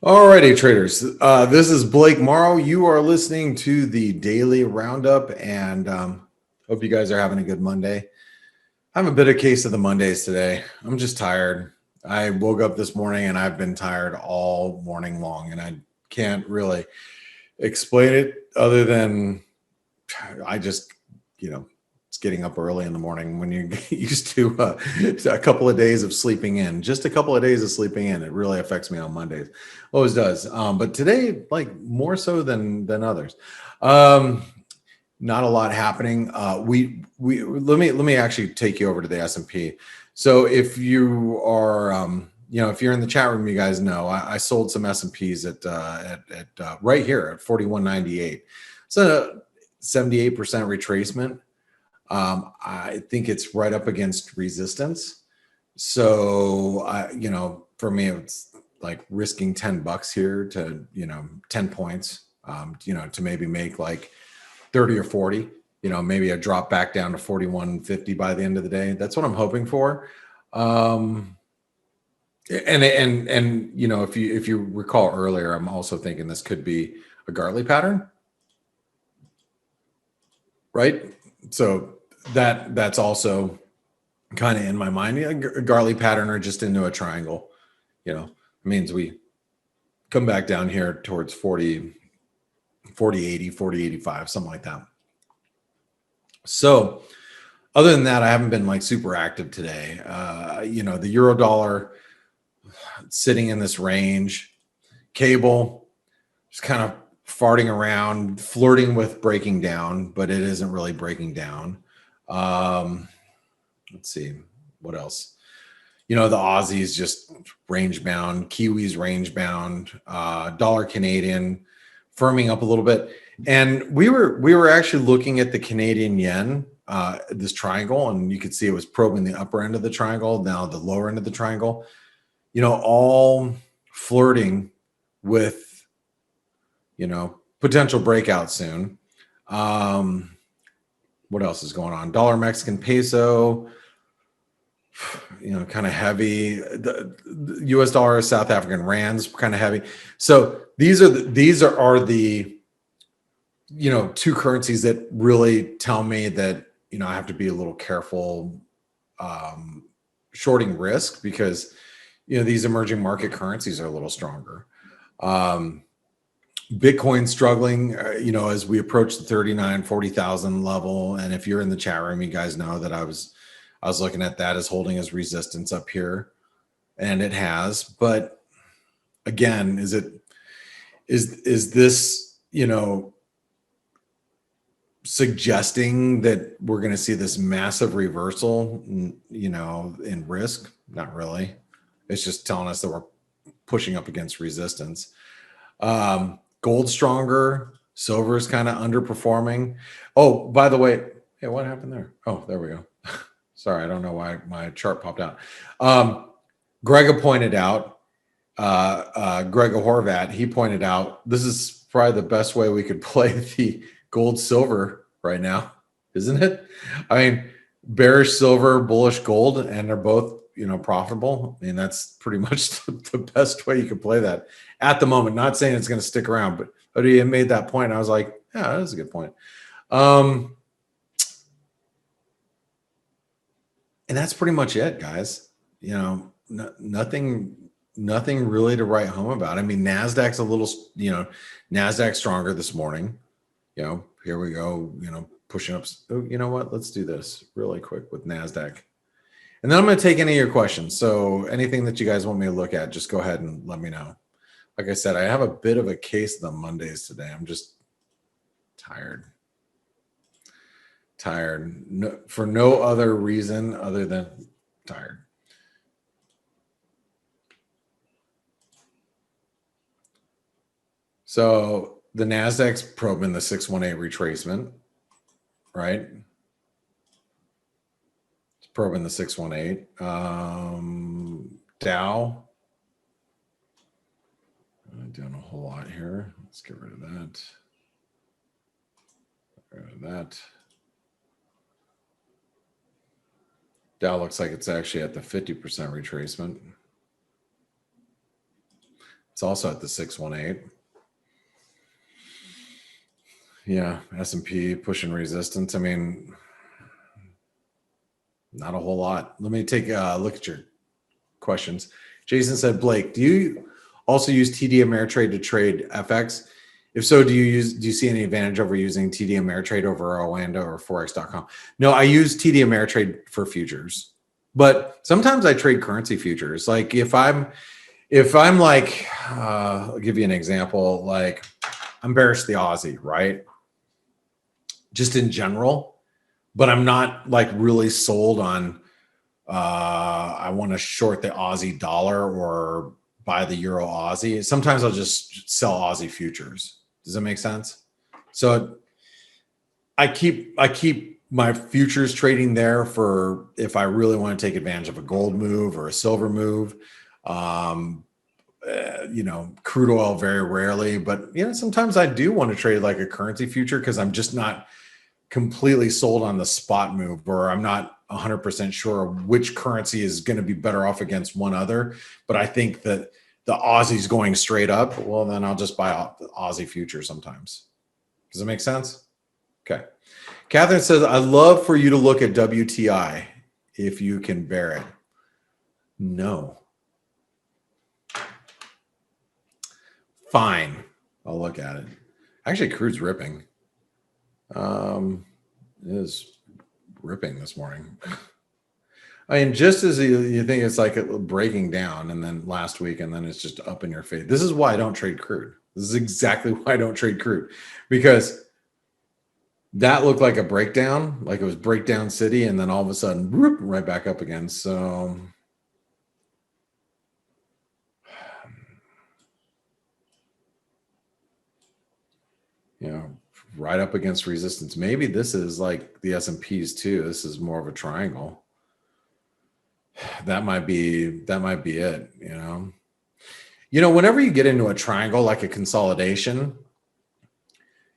Alrighty, traders. This is Blake Morrow. You are listening to the Daily Roundup, and hope you guys are having a good Monday. I have a bit of case of the Mondays today. I'm just tired. I woke up this morning and I've been tired all morning long, and I can't really explain it other than I just, it's getting up early in the morning when you're used to a couple of days of sleeping in. Just a couple of days of sleeping in. It really affects me on Mondays. Always does. But today, like more so than others. Not a lot happening. Let me actually take you over to the S&P. So if you are if you're in the chat room, you guys know I sold some S&Ps at right here at 41.98. It's a 78% retracement. I think it's right up against resistance. So for me, it's like risking $10 here to 10 points, to maybe make like 30 or 40, maybe a drop back down to 41.50 by the end of the day. That's what I'm hoping for. And if you recall earlier, I'm also thinking this could be a Gartley pattern, right? So that's also kind of in my mind. A Gartley pattern or just into a triangle, it means we come back down here towards 40, 40.80, 40.85, something like that. So other than that, I haven't been like super active today. The euro dollar sitting in this range, cable just kind of farting around, flirting with breaking down, but it isn't really breaking down. Let's see what else. The Aussies just range bound, Kiwis range bound, dollar Canadian firming up a little bit. And we were actually looking at the Canadian yen, this triangle, and you could see it was probing the upper end of the triangle, now the lower end of the triangle, all flirting with, potential breakout soon. What else is going on? Dollar Mexican peso, kind of heavy. The US dollar, South African rands, kind of heavy. So these are the two currencies that really tell me that I have to be a little careful shorting risk, because these emerging market currencies are a little stronger. Bitcoin struggling, as we approach the 39,000-40,000 level. And if you're in the chat room, you guys know that I was looking at that as holding as resistance up here, and it has. But again, is this suggesting that we're going to see this massive reversal, in risk? Not really. It's just telling us that we're pushing up against resistance. Gold stronger, silver is kind of underperforming. Oh, by the way, hey, what happened there? Oh, there we go. Sorry, I don't know why my chart popped out. Grega pointed out, Grega Horvat, he pointed out, this is probably the best way we could play the gold silver right now, isn't it? I mean, bearish silver, bullish gold, and they're both profitable. I mean, that's pretty much the best way you could play that at the moment. Not saying it's going to stick around, but he made that point. I was like, yeah, that's a good point. And that's pretty much it, guys. Nothing really to write home about. I mean, NASDAQ's a little, NASDAQ stronger this morning. Here we go, pushing up. Oh, you know what? Let's do this really quick with NASDAQ. And then I'm going to take any of your questions. So anything that you guys want me to look at, just go ahead and let me know. Like I said, I have a bit of a case of the Mondays today. I'm just tired. No, for no other reason other than tired. So the NASDAQ's probing the 618 retracement, right? It's probing the 618. Dow. I'm doing a whole lot here. Let's get rid of that. Get rid of that. Dow looks like it's actually at the 50% retracement. It's also at the 618. Yeah, S&P pushing resistance. I mean, not a whole lot. Let me take a look at your questions. Jason said, Blake, do you also use TD Ameritrade to trade FX? If so, do you see any advantage over using TD Ameritrade over Orlando or Forex.com? No, I use TD Ameritrade for futures, but sometimes I trade currency futures. Like if I'm like, I'll give you an example. Like I'm bearish the Aussie, right? Just in general, but I'm not like really sold on, I want to short the Aussie dollar or buy the Euro Aussie. Sometimes I'll just sell Aussie futures. Does that make sense? So I keep my futures trading there for if I really want to take advantage of a gold move or a silver move. Crude oil very rarely, but sometimes I do want to trade like a currency future because I'm just not completely sold on the spot move, or I'm not 100% sure which currency is going to be better off against one other. But I think that the Aussie's going straight up. Well, then I'll just buy the Aussie future sometimes. Does that make sense? Okay. Catherine says, I'd love for you to look at WTI if you can bear it. No. Fine. I'll look at it. Actually, crude's ripping. It is ripping this morning. I mean, just as you think it's like breaking down, and then last week, and then it's just up in your face. This is why I don't trade crude. This is exactly why I don't trade crude, because that looked like a breakdown, like it was breakdown city, and then all of a sudden, whoop, right back up again. So, right up against resistance. Maybe this is like the S&Ps too. This is more of a triangle. That might be it. Whenever you get into a triangle, like a consolidation,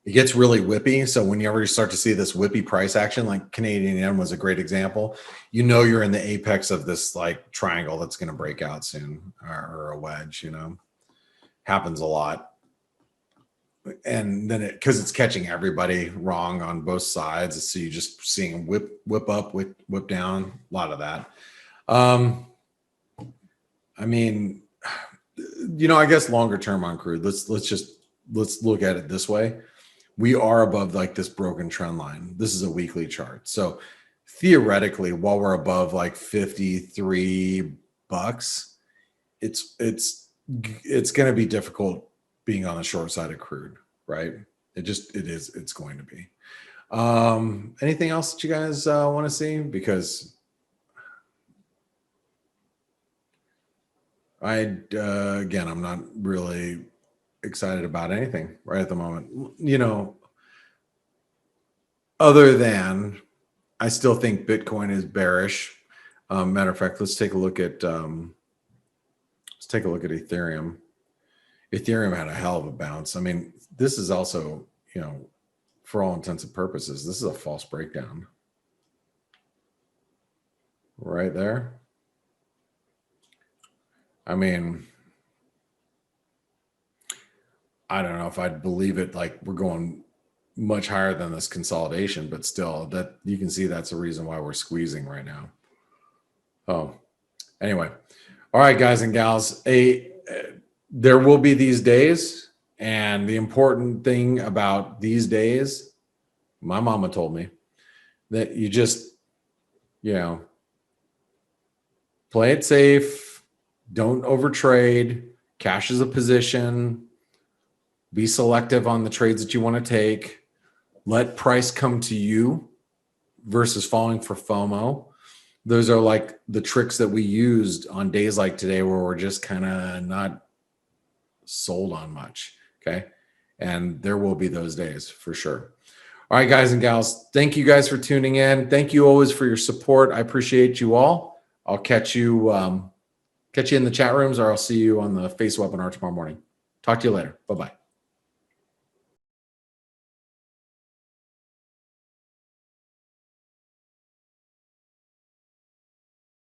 it gets really whippy. So whenever you start to see this whippy price action, like Canadian yen was a great example, you're in the apex of this like triangle that's going to break out soon, or a wedge. Happens a lot. And then because it's catching everybody wrong on both sides, so you're just seeing whip up, whip down, a lot of that. I mean, I guess longer term on crude, let's look at it this way. We are above like this broken trend line. This is a weekly chart. So theoretically, while we're above like $53, it's going to be difficult being on the short side of crude, right? It's going to be. Anything else that you guys want to see? Because again, I'm not really excited about anything right at the moment, other than I still think Bitcoin is bearish. Matter of fact, let's take a look at Ethereum. Ethereum had a hell of a bounce. I mean, this is also, for all intents and purposes, this is a false breakdown right there. I mean, I don't know if I'd believe it. Like we're going much higher than this consolidation, but still, that you can see that's the reason why we're squeezing right now. Oh, anyway. All right, guys and gals, there will be these days, and the important thing about these days, my mama told me that you just, play it safe, don't overtrade, cash is a position, be selective on the trades that you want to take, let price come to you versus falling for FOMO. Those are like the tricks that we used on days like today where we're just kind of not sold on much. Okay. And there will be those days for sure. All right, guys and gals, thank you guys for tuning in. Thank you always for your support. I appreciate you all. I'll catch you in the chat rooms, or I'll see you on the Face webinar tomorrow morning. Talk to you later. Bye-bye.